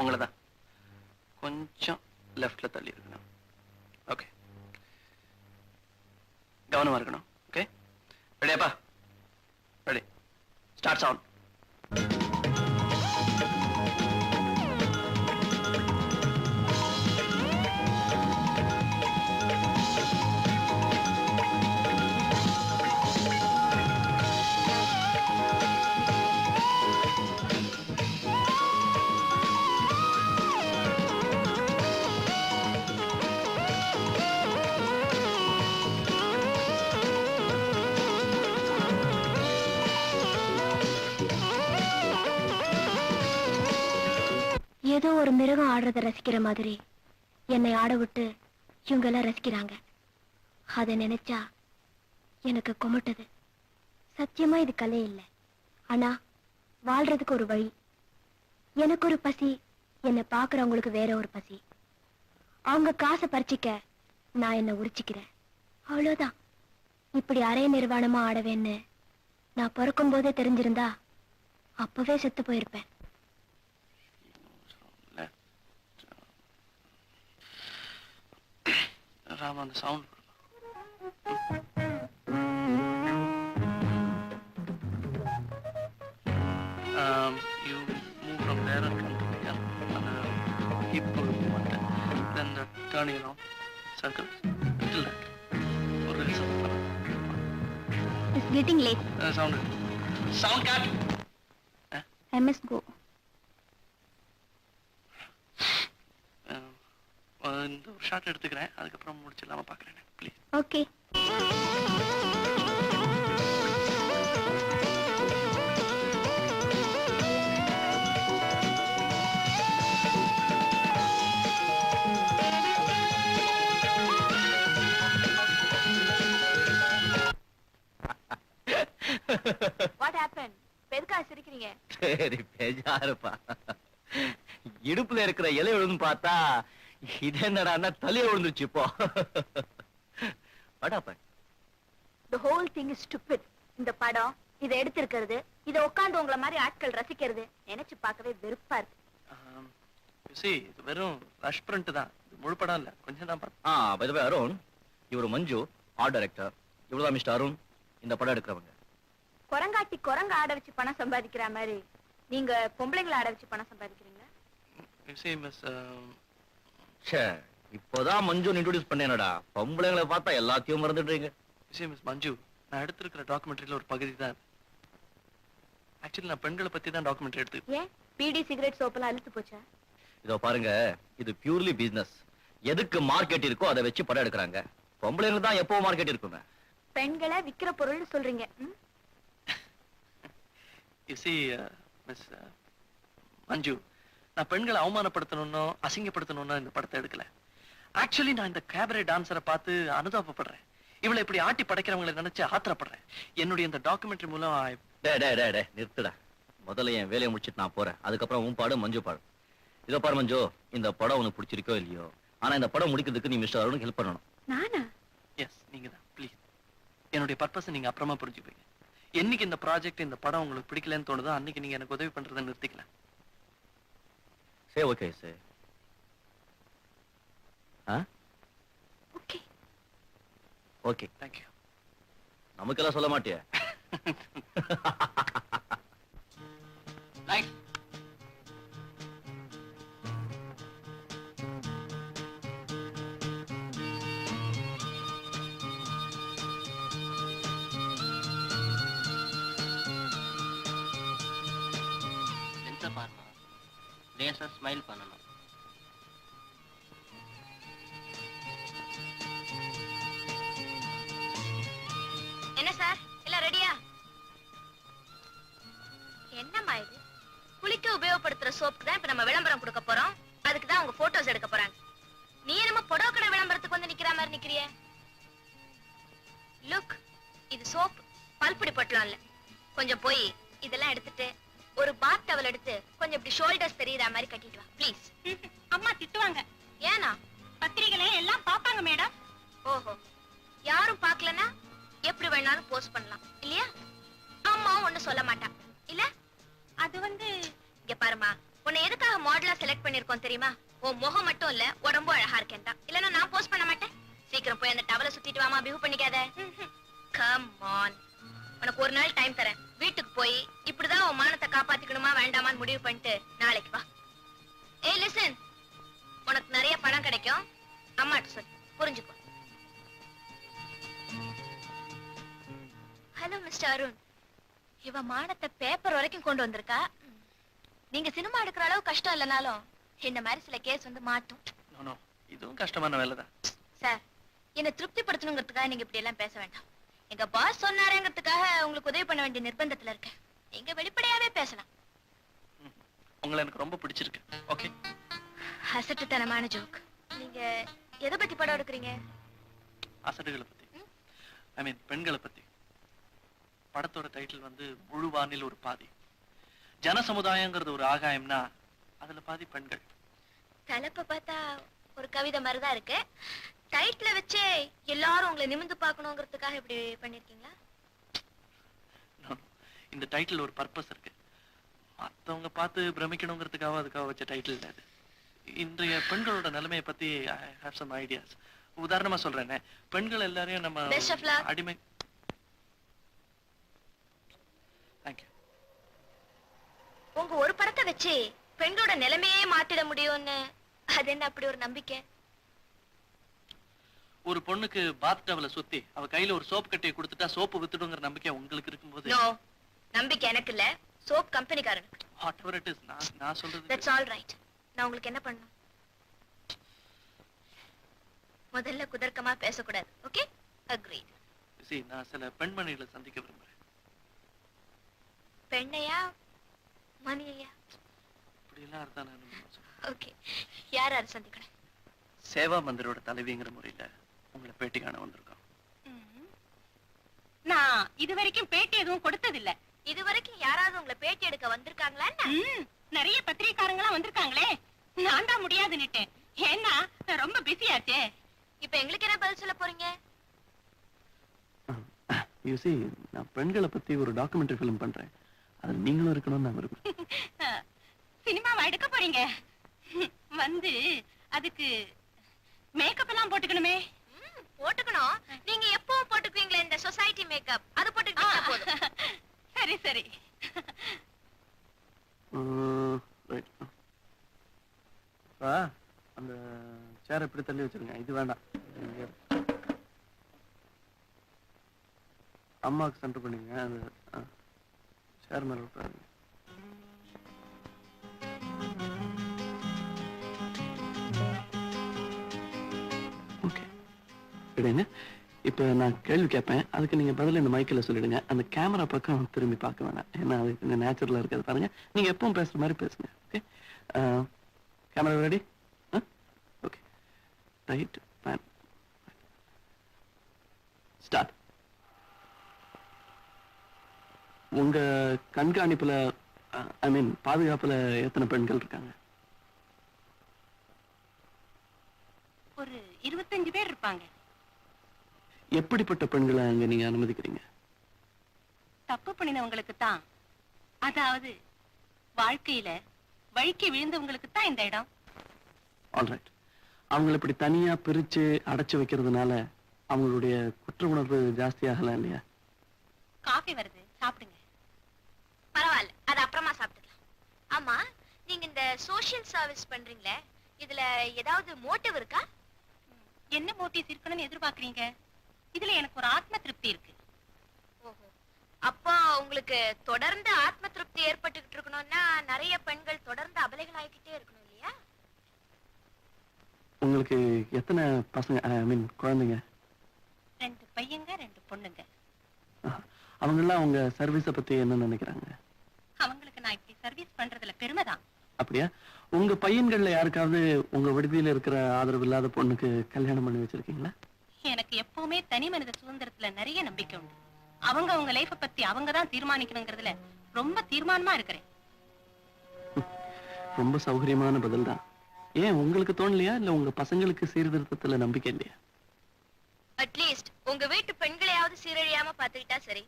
அவங்களதான் கொஞ்சம் லெஃப்ட்ல தள்ளி இருக்கணும். ஓகே, கவனமா இருக்கணும். ஓகே, ரெடியாப்பா? Ready, start sound. ஏதோ ஒரு மிருகம் ஆடுறத ரசிக்கிற மாதிரி என்னை ஆட விட்டு இவங்க எல்லாம் ரசிக்கிறாங்க. அதை நினைச்சா எனக்கு குமட்டுது. சத்தியமா இது கலை இல்லை, ஆனா வாழ்றதுக்கு ஒரு வழி. எனக்கு ஒரு பசி, என்னை பாக்குறவங்களுக்கு வேற ஒரு பசி. அவங்க காசை பறிச்சிக்க நான் என்ன உரிச்சிக்கிறேன், அவ்வளவுதான். இப்படி அரை நிர்வாணமா ஆடவேன்னு நான் பிறக்கும் போதே தெரிஞ்சிருந்தா அப்பவே செத்து போயிருப்பேன். Ram, on the sound. You move from there and come to here. Hip movement. Then turning around, circles. Till that. Or else. It's getting late. Sound. Sound cut. I must go. இந்த ஒரு shot எடுத்துக்கிறேன், அதுக்கப்புறம் முடிச்சிடலாமா பார்க்குறேன். Please. Okay. What happen? பெருக்கா சிரிக்கிறீங்க? சரி, பேஜாருப்பா. இடுப்புல இருக்கிற இலை விழுந்து பார்த்தா இது என்னடா தலைய விழுந்துச்சு. இப்போ The whole thing is stupid. இந்த படம், இதை எடுத்திருக்கிறது, இதை உட்கார்ந்து உங்களை மாதிரி ஆட்கள் ரசிக்கிறது நினைச்சு பார்க்கவே வெறுப்பா இருக்கு. இது வெறும் ரஷ் பிரிண்ட் தான், இது முழு படம் இல்ல, கொஞ்சம் தான் பார்த்தேன். பை தி வே அருண், இவரு மஞ்சு, ஆர்ட் டைரக்டர். இவர்தான் மிஸ்டர் அருண், இந்த படம் எடுக்கிறவங்க. குரங்காட்டி குரங்க ஆட வச்சு பணம் சம்பாதிக்கிற மாதிரி நீங்க பொம்பளைங்களை ஆட வச்சு பணம் சம்பாதிக்கிறீங்க. இப்போதான் மஞ்சு இன்ட்ரோடியூஸ் பண்ணேனடா. பொம்பளைங்களை பார்த்தா எல்லாத்தையும் மறந்துடுறீங்க. மிஸ் மஞ்சு, நான் எடுத்திருக்கிற டாக்குமெண்ட்ரியில ஒரு பகுதி தான். ஆக்சுவலி நான் பெண்களை பத்தி தான் டாக்குமெண்ட்ரி எடுத்து. ஏன் பீடி சிகரெட் சோப்பெல்லாம் அழுத்து போச்சா? இதோ பாருங்க, இது பியூர்லி பிசினஸ். எதுக்கு மார்க்கெட் இருக்கோ அதை வச்சு படம் எடுக்கிறாங்க. பொம்பளைங்களுக்கு தான் எப்போ மார்க்கெட் இருக்குங்க. பெண்களை விக்கிற பொருள் சொல்றீங்க. மிஸ் மஞ்சு, நான் பெண்களை அவமானப்படுத்தணும்னோ அசிங்கப்படுத்தணும்னோ இந்த படத்தை எடுக்கல. ஆக்சுவலி நான் இந்த கேபரே டான்சரை பார்த்து அனுதாபப்படுறேன். இவளை இப்படி ஆட்டி படைக்கிறவங்களை நினைச்சு ஆத்திரப்படுறேன். என்னுடைய இந்த டாக்குமெண்ட்ரி மூலம் நிறுத்துடா. முதல்ல என் வேலையை முடிச்சிட்டு நான் போறேன், அதுக்கப்புறம் உன் பாடு மஞ்சு பாடு. இதோ பாரு மஞ்சு, இந்த படம் உனக்கு பிடிச்சிருக்கோ இல்லையோ, ஆனா இந்த படம் முடிக்கிறதுக்கு நீ மிஸ்டர் அருணுக்கு ஹெல்ப் பண்ணணும். நானா? எஸ், நீங்க தான். ப்ளீஸ், என்னுடைய பர்பஸ் நீங்க அப்புறமா புரிஞ்சுப்பீங்க. என்னைக்கு இந்த ப்ராஜெக்ட், இந்த படம் உங்களுக்கு பிடிக்கலன்னு தோணுதோ அன்னைக்கு நீங்க எனக்கு உதவி பண்றதை நிறுத்திக்கலாம். Say okay, say. Huh? Okay. Okay. Thank you. நமக்கெல்லாம் சொல்ல மாட்டியா? Right. லென்ஸை பாருங்க, லேசா ஸ்மைல் பண்ணணும். என்ன சார், எல்லாம் ரெடியா? என்னம்மா இது? குளிக்க உபயோகப்படுத்துற சோப்புக்கு தான் இப்ப நம்ம விளம்பரம் கொடுக்க போறோம். அதுக்கு தான் உங்க போட்டோஸ் எடுக்க போறாங்க. நீ என்னமோ புடவை கடை விளம்பரத்துக்கு வந்து நிக்கிற மாதிரி நிக்கிறிய. லுக், இது சோப், பல்புடி பொட்டலாம் இல்ல. கொஞ்சம் போய் இதெல்லாம் எடுத்துட்டு ஒரு பாத் டவல் எடுத்து கொஞ்சம் இப்படி ஷோல்டர்ஸ் தெரியற மாதிரி கட்டிட்டு வா ப்ளீஸ். அம்மா திட்டுவாங்க. ஏனா? பத்திரிகைகளை எல்லாம் பாப்பாங்க மேடம். ஓஹோ, யாரும் பார்க்கலனா எப்படி வேணாலும் போஸ்ட் பண்ணலாம் இல்லையா? அம்மாவும் ஒண்ணு சொல்ல மாட்டா இல்ல? அது வந்து இங்க பாருமா, உன்னை எதுக்காக மாடலா செலக்ட் பண்ணிருக்கோம் தெரியுமா? உன் முகம் மட்டும் இல்ல, உடம்பு அழகா இருக்கேன் தான். இல்லன்னா நான் போஸ்ட் பண்ண மாட்டேன். சீக்கிரம் போய் அந்த டவலை சுத்திட்டு வாமா, பிஹேவ் பண்ணிக்காத. Come on. உனக்கு ஒரு நாள் டைம் தரேன். வீட்டுக்கு போய் இப்படிதான் உன் மானத்தை காப்பாத்திக்கணுமா வேண்டாமான்னு முடிவு பண்ணிட்டு நாளைக்கு வா. ஏய் லிசன், உனக்கு நிறைய பணம் கிடைக்கும். அம்மாட்ட சொல்லு, புரிஞ்சுக்கோ. Hello mister Arun. இவ மானத்தை பேப்பர் வரைக்கும் கொண்டு வந்திருக்கா. நீங்க சினிமா எடுக்கிற அளவு கஷ்டம் இல்லைனாலும் இந்த மாதிரி சில கேஸ் வந்து மாட்டும். No, no. இதுவும் கஷ்டமான வேலைதான். சார், என்ன திருப்திப்படுத்தணுங்கிறதுக்காக நீங்க இப்படி எல்லாம் பேச வேண்டாம். எங்க பாஸ் சொன்னாருங்கிறதுக்காக உங்களுக்கு உதவி பண்ண வேண்டிய நிர்பந்தத்துல இருக்கேன். நீங்க வெளிப்படையாவே பேசலாம். உங்களை எனக்கு ரொம்ப பிடிச்சிருக்கு. ஓகே. அசட்டுத்தனமான ஜோக். நீங்க எதை பத்தி படம் எடுக்கிறீங்க? அசடுகளை பத்தி. ஐ மீன் பெண்களை பத்தி. படத்தோட டைட்டில் வந்து முழு வானில் ஒரு பாதி. ஜன சமுதாயங்கிறது ஒரு ஆகாயம்னா அதுல பாதி பெண்கள். தலைப்ப பார்த்தா ஒரு கவிதை மாதிரிதான் இருக்கு. டைட்டில வச்சே எல்லாரும் உங்களை நிமிர்ந்து பார்க்கணுங்கிறதுக்காக இப்படி பண்ணிருக்கீங்களா? No, no. இந்த டைட்டில் ஒரு பர்பஸ் இருக்கு. மத்தவங்க பார்த்து பிரமிக்கணுங்கிறதுக்காக அதுக்காக வச்ச டைட்டில் இல்லை அது. இன்றைய பெண்களோட நிலைமையை பத்தி ஐ ஹேவ் சம் ஐடியாஸ். உதாரணமா சொல்றேனே, பெண்கள் எல்லாரையும் நம்ம Best of luck. அடிமை. தேங்க்யூ. உங்க ஒரு படத்தை வச்சு பெண்களோட நிலைமையே மாத்திட முடியும்னு அது என்ன அப்படி ஒரு நம்பிக்கை? ஒரு பொண்ணுக்கு பாத் டவலை சுத்தி அவ கையில ஒரு சோப் கட்டியை கொடுத்துட்டா சோப்பு வித்துடுங்கிற நம்பிக்கை உங்களுக்கு இருக்கும்போது நோ, நம்பிக்கை எனக்கு இல்ல, சோப் கம்பெனிக்காரனுக்கு. whatever it is, நான் சொல்றது தட்ஸ் ஆல் ரைட். நான் உங்களுக்கு என்ன பண்ணணும்? முதல்ல குதர்க்கமா பேசக்கூடாது. Okay, agreed. see, நான் சில பெண்மணிகளை சந்திக்க விரும்புறேன். பெண்ணையா மணியா? இப்படி எல்லாம் இருந்தா நான் ஓகே, யார் யார் சந்திக்கணும்? சேவா மந்திரோட தலைவிங்கிற முறையில உங்களை பேட்டி காண வந்திருக்கோம். நான் இது வரைக்கும் பேட்டி எதுவும் கொடுத்ததில்ல. இது வரைக்கும் யாராவது உங்களை பேட்டி எடுக்க வந்திருக்காங்களா? நிறைய பத்திரிகைக்காரங்களாம் வந்திருக்காங்களே, நான் தான் முடியாதுன்னுட்டேன். ஏன்னா நான் ரொம்ப பிஸியாச்சே. இப்ப எங்களுக்கு என்ன பதில் சொல்ல போறீங்க? you see, நான் பெண்களை பத்தி ஒரு டாக்குமெண்ட்ரி ஃபிலிம் பண்றேன். அதுல நீங்களும் இருக்கணும்னு நான் விரும்புறேன். சினிமாவா எடுக்க போறீங்க? வந்து அதுக்கு மேக்கப் எல்லாம் போட்டுக்கணுமே. போட்டுக்கணும். நீங்க எப்பவும் போட்டுக்குவீங்களே இந்த சொசைட்டி மேக்கப், அது போட்டுக்கிட்டா போதும். சரி சரி. ரைட். அந்த சேரை இப்படி தள்ளி வச்சிருங்க. இது வேண்டாம். அம்மாவுக்கு சென்டர் பண்ணுங்க. அது சேர் மேல உட்காருங்க. ஓகே, விடுங்க. இப்ப நான் கேள்வி கேட்பேன், அதுக்கு நீங்க பதில் இந்த மைக்கில் சொல்லிடுங்க. அந்த கேமரா பக்கம் திரும்பி பார்க்க வேணாம், ஏன்னா அது கொஞ்சம் நேச்சுரலா இருக்கிறது. பாருங்க, நீங்க எப்பவும் பேசுற மாதிரி பேசுங்க. Okay, camera ready? Okay, right, pan, start. உங்க கண்காணிப்புல ஐ மீன் பாதுகாப்புல எத்தனை பெண்கள் இருக்காங்க? ஒரு 25 பேர் இருப்பாங்க. எப்படிப்பட்ட பெண்களை அங்க நீங்க அனுமதிக்கிறீங்க? தப்பு பண்ணினவங்களுக்கு தான், அதாவது வாழ்க்கையில வழுக்கி விழுந்தவங்களுக்கு தான் இந்த இடம். ஆல்ரைட். அவங்களை இப்படி தனியா பிரிச்சு அடைச்சு வைக்கிறதுனால அவங்களுடைய குற்ற உணர்வு ஜாஸ்தியாகலாம் இல்லையா? காஃபி வருது, சாப்பிடுங்க. பரவாயில்ல, அது அப்புறமா சாப்பிட்டுக்கலாம். ஆமா, நீங்க இந்த சோஷியல் சர்வீஸ் பண்றீங்களே, இதுல ஏதாவது மோட்டிவ் இருக்கா? என்ன மோட்டிவ்ஸ் இருக்கணும்னு எதிர்பார்க்கறீங்க? இதுல எனக்கு ஒரு ஆத்ம திருப்தி இருக்கு. ஓஹோ, அப்போ உங்களுக்கு தொடர்ந்து ஆத்ம திருப்தி ஏற்பட்டுக்கிட்டு இருக்கணும்னா நிறைய பெண்கள் தொடர்ந்து அபலைகள் ஆகிக்கிட்டே இருக்கணும் இல்லையா? உங்களுக்கு எத்தனை பசங்க ஐ மீன் குழந்தைங்க? 2 பையங்க 2 பொண்ணுங்க. அவங்கெல்லாம் உங்க சர்வீஸ பத்தி என்ன நினைக்கிறாங்க? அவங்களுக்கு நான் இப்படி சர்வீஸ் பண்றதுல பெருமைதான். அப்படியா? உங்க பையன்கள்ல யாருக்காவது உங்க விடுதியில இருக்கிற ஆதரவு இல்லாத பொண்ணுக்கு கல்யாணம் பண்ணி வச்சிருக்கீங்களா? எனக்கு எப்பவுமே தனி மனித சுதந்திரத்துல நிறைய நம்பிக்கை உண்டு. அவங்க லைஃப பத்தி அவங்க தான் தீர்மானிக்கணுங்கிறதுல ரொம்ப தீர்மானமா இருக்கிறேன். ரொம்ப சௌகரியமான பதில் தான். ஏன் உங்களுக்கு தோணலையா, இல்ல உங்க பசங்களுக்கு சீர்திருத்தத்துல நம்பிக்கை இல்லையா? அட்லீஸ்ட் உங்க வீட்டு பெண்களையாவது சீரழியாம பாத்துக்கிட்டா சரி.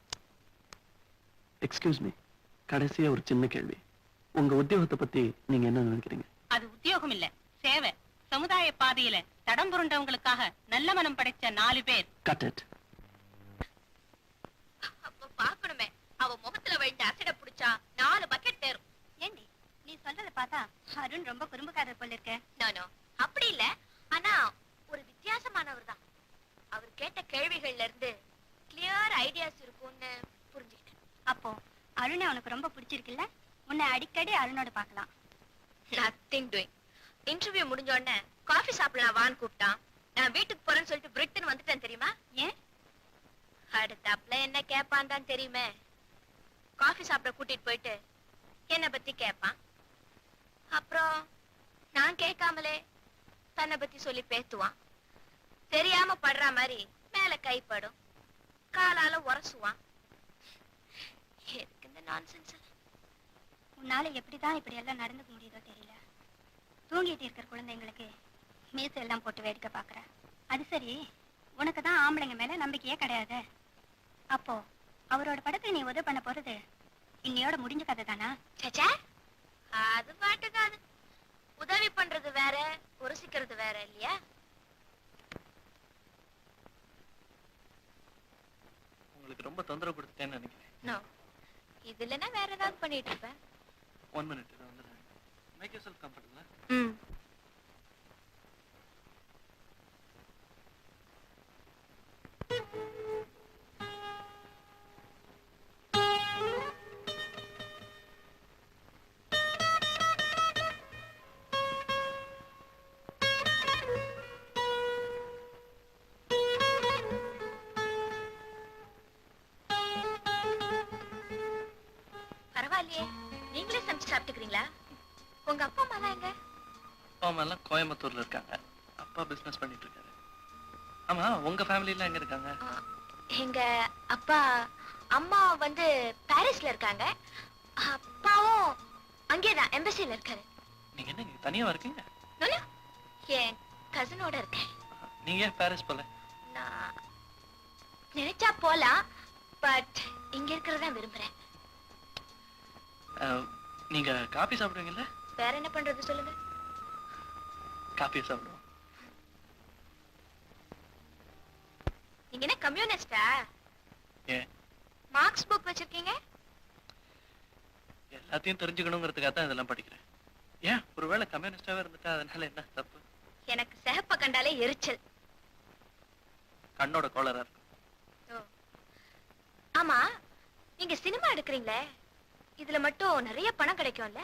எக்ஸ்கியூஸ் மீ, கடைசியா ஒரு சின்ன கேள்வி. உங்க உத்தியோகத்தை பத்தி நீங்க என்ன நினைக்கிறீங்க? அது உத்தியோகம் இல்ல, சேவை. சமுதாய பாதையில தடம் புரண்டவங்களுக்காக நல்ல மனம் படைச்ச 4 பேர். Cut it. அப்ப பாக்கணுமே, அவ முகத்துல விழுந்த அசட புடிச்சா 4 பக்கெட் தேரும். ஏண்டி நீ சொல்றத பார்த்தா அருண் ரொம்ப குறும்புக்காரர் போல இருக்க. நோ அப்படி இல்ல, ஆனா ஒரு வித்தியாசமானவர் தான். அவர் கேட்ட கேள்விகள்ல இருந்து கிளியர் ஐடியாஸ் இருக்கும்னு புரிஞ்சுக்கிட்டேன். அப்போ அருணை உனக்கு ரொம்ப பிடிச்சிருக்குல்ல? உன்னை அடிக்கடி அருணோட பார்க்கலாம். Nothing doing. இன்டர்வியூ முடிஞ்ச உடனே காஃபி சாப்பிடலாம் வான்னு கூப்பிட்டான். நான் வீட்டுக்கு போறேன்னு சொல்லிட்டு பிரிட்டன் வந்துட்டேன் தெரியுமா? ஏன்? அடுத்தாப்புல என்ன கேட்பான் தான் தெரியுமே. காஃபி சாப்பிட கூட்டிட்டு போயிட்டு என்னை பத்தி கேட்பான். அப்புறம் நான் கேட்காமலே தன்னை பத்தி சொல்லி பேத்துவான். தெரியாம படுற மாதிரி மேல கைப்படும், காலால உரசுவான். எதுக்கு இந்த நான்சென்ஸ்? உன்னால எப்படிதான் இப்படி எல்லாம் நடந்துக்க முடியுதோ தெரியல. தூங்கிட்டு இருக்கிற குழந்தைங்களுக்கு மீசை எல்லாம் போட்டு வேடிக்கை பாக்குற. அது சரி, உனக்கு தான் ஆம்பளைங்க மேல நம்பிக்கையே கிடையாது. அப்போ அவரோட படத்தை நீ உதவி பண்ண போறது இன்னையோட முடிஞ்ச கதை தானா? சச்சா, அது பாட்டுக்காது. உதவி பண்றது வேற, உரசிக்கிறது வேற இல்லையா? உங்களுக்கு ரொம்ப தொந்தரவு கொடுத்துட்டேன்னு நினைக்கிறேன். நோ, இது இல்லைன்னா வேற ஏதாவது பண்ணிட்டு இருப்பேன். 1 minute. இதை வந்து மேக் யூர் செல்ஃப் கம்ஃபர்டபுள். பரவாயில்லையே, நீங்களே சமைச்சு சாப்பிட்டுக்கிறீங்களா? உங்க அப்பா அம்மா எல்லாம் எங்க? அப்பா அம்மா எல்லாம் கோயம்புத்தூர்ல இருக்காங்க. அப்பா பிசினஸ் பண்ணிட்டு இருக்காரு. ஆமா, உங்க ஃபேமிலி எல்லாம் எங்க இருக்காங்க? எங்க அப்பா அம்மா வந்து பாரிஸ்ல இருக்காங்க. அப்பாவும் அங்கேதான் எம்பசில இருக்காரு. நீங்க என்ன இங்க தனியா இருக்கீங்க? நானு என் கசினோட இருக்கேன். நீங்க ஏன் பாரிஸ் போல? நான் நினைச்சா போலாம், பட் இங்க இருக்கிறதா விரும்புறேன். நீங்க காபி சாப்பிடுவீங்கல்ல? வேற என்ன பண்றது சொல்லுங்க. காபி சாப்பிடுவோம். நீங்க என்ன கம்யூனிஸ்டா? ஏன்? மார்க்ஸ் புக் வச்சிருக்கீங்க? எல்லாத்தையும் தெரிஞ்சுக்கணுங்கிறதுக்காக தான் இதெல்லாம் படிக்கிறேன். ஏன், ஒருவேளை கம்யூனிஸ்டாவே இருந்துட்டா அதனால என்ன தப்பு? எனக்கு சிகப்ப கண்டாலே எரிச்சல். கண்ணோட கோளரா இருக்கும். ஓ. ஆமா, நீங்க சினிமா எடுக்கிறீங்களே, இதுல மட்டும் நிறைய பணம் கிடைக்கும்ல?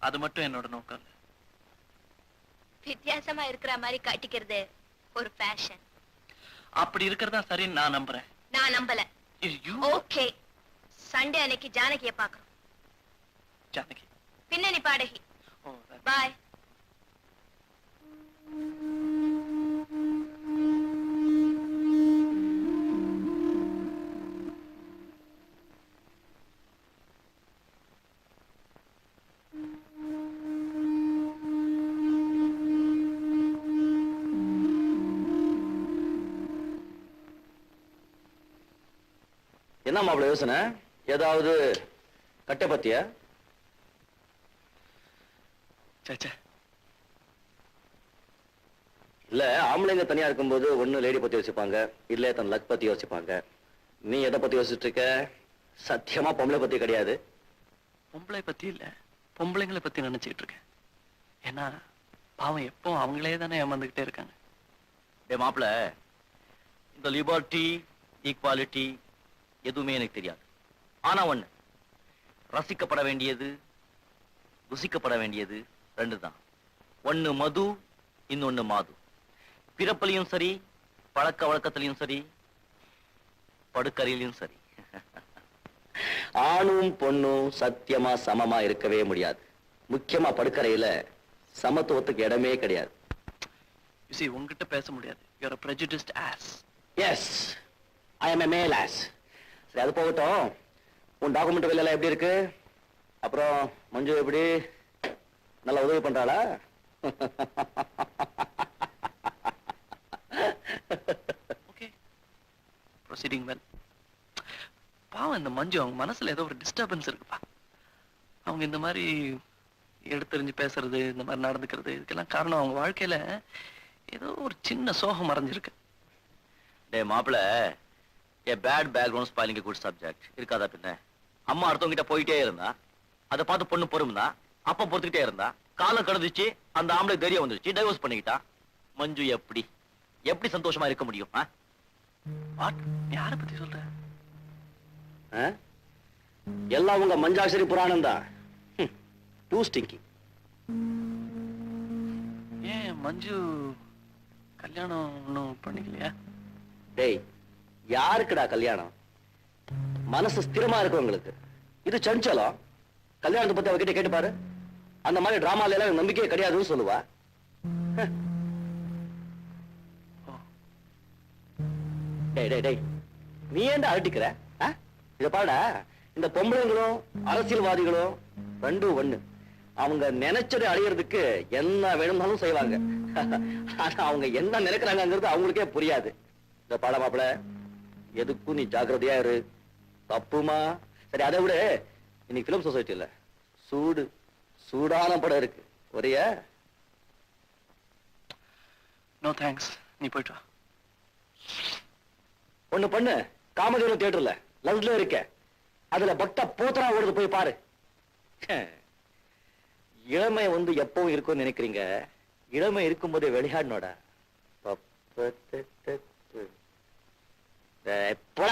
அது மட்டும் என்னோட நோக்கம் இல்ல. வித்தியாசமா இருக்கிற மாதிரி காட்டிக்கிறது ஒரு ஃபேஷன். அப்படி இருக்கிறதா சரின்னு நான் நம்புறேன். நான் நம்பல. ஐயோ, ஓகே, சண்டே அன்னைக்கு ஜானகியை பார்க்கறோம். ஜானகி பின்னணி பாடகி. ஓ, that- பாய். என்ன மாப்பிள்ள யோசனை? ஏதாவது கட்டை பத்தியா? சே, சே. இல்ல, ஆம்பளைங்க தனியா இருக்கும்போது ஒண்ணு லேடி பத்தி யோசிப்பாங்க, இல்ல தன் லக் பத்தி யோசிப்பாங்க. நீ எதை பத்தி யோசிச்சுட்டு இருக்க? சத்தியமா பொம்பளை பத்தி கிடையாது. பொம்பளை பத்தி இல்ல, பொம்பளைங்களை பத்தி நினைச்சுக்கிட்டு இருக்கேன். ஏன்னா பாவம் எப்போ அவங்களே தானே ஏமாந்துகிட்டே இருக்காங்க. டே மாப்பிள்ள, இந்த லிபர்ட்டி, ஈக்வாலிட்டி எதுவுமே எனக்கு தெரியாது. ஆனா ஒண்ணு, ரசிக்கப்பட வேண்டியது, ருசிக்கப்பட வேண்டியது 2 தான். ஒண்ணு மது, இன்னொன்னு மாது. பிறப்பிலையும் சரி, பழக்க வழக்கத்திலையும் சரி, படுக்கறையிலையும் சரி. ஆணும் பொண்ணும் சத்தியமா சமமா இருக்கவே முடியாது. முக்கியமா படுக்கறையில சமத்துவத்துக்கு இடமே கிடையாது. You see, உங்ககிட்ட பேச முடியாது. You're a prejudiced ass. Yes, I am a male ass. சரி, அது போகட்டும். உன் டாக்குமெண்ட் வேலையெல்லாம் எப்படி இருக்கு? அப்புறம் மஞ்சு எப்படி நல்லா உதவி பண்றாளா? Okay. Proceeding well. பாவம் இந்த மஞ்சு, அவங்க மனசுல ஏதோ ஒரு டிஸ்டர்பன்ஸ் இருக்குப்பா. அவங்க இந்த மாதிரி எடுத்தெறிஞ்சு பேசுறது, இந்த மாதிரி நடந்துக்கிறது, இதுக்கெல்லாம் காரணம் அவங்க வாழ்க்கையில ஏதோ ஒரு சின்ன சோகம் மறைஞ்சிருக்கு. டேய் மாப்பிள, a bad background spoiling good subject இருக்காதா பின்ன? அம்மா அடுத்தவங்க கிட்ட போயிட்டே இருந்தா, அதை பார்த்து பொண்ணு பொறுமுனா, அப்ப பொறுத்துக்கிட்டே இருந்தா, காலம் கடந்துச்சு, அந்த ஆம்பளை தைரியம் வந்துருச்சு, டைவர்ஸ் பண்ணிக்கிட்டா. மஞ்சு எப்படி எப்படி சந்தோஷமா இருக்க முடியும்? வாட்? யாரை பத்தி சொல்ற? எல்லாம் உங்க மஞ்சாட்சரி புராணம் தான். Too stinking. ஏன் மஞ்சு கல்யாணம் ஒன்னும் பண்ணிக்கலையா? டேய், யாருக்குடா கல்யாணம்? மனசு ஸ்திரமா இருக்கவங்களுக்கு. இது சஞ்சலம். கல்யாணத்தை பத்தி அவகிட்ட கேட்டு பாரு. அந்த மாதிரி டிராமால எல்லாம் நம்பிக்கையே கிடையாதுன்னு சொல்லுவா. டேய் டேய் டேய், நீ ஏன்டா அழட்டிக்கிற? இத பாடா, இந்த பொம்பளைங்களும் அரசியல்வாதிகளும் ரெண்டு ஒண்ணு. அவங்க நினைச்சதை அடையிறதுக்கு என்ன வேணும்னாலும் செய்வாங்க. ஆனா அவங்க என்ன நினைக்கிறாங்கிறது அவங்களுக்கே புரியாது. இந்த பாட மாப்பிள, எதுக்கும் நீ ஜாக்கிரதையா இரு. தப்புமா? சரி, அதை விட இன்னைக்கு பிலிம் சொசைட்டில சூடான படம் இருக்கு. ஒரே நோ தேங்க்ஸ், நீ போயிட்டு வா. ஒண்ணு பண்ணு, காமதேவன் தியேட்டர்ல லவ்ல இருக்க, அதுல பக்த போத்தரா ஓடுது, போய் பாரு. இளமை எப்பவும் இருக்கும்னு நினைக்கிறீங்க. இளமை இருக்கும்போதே விளையாடனோட. போட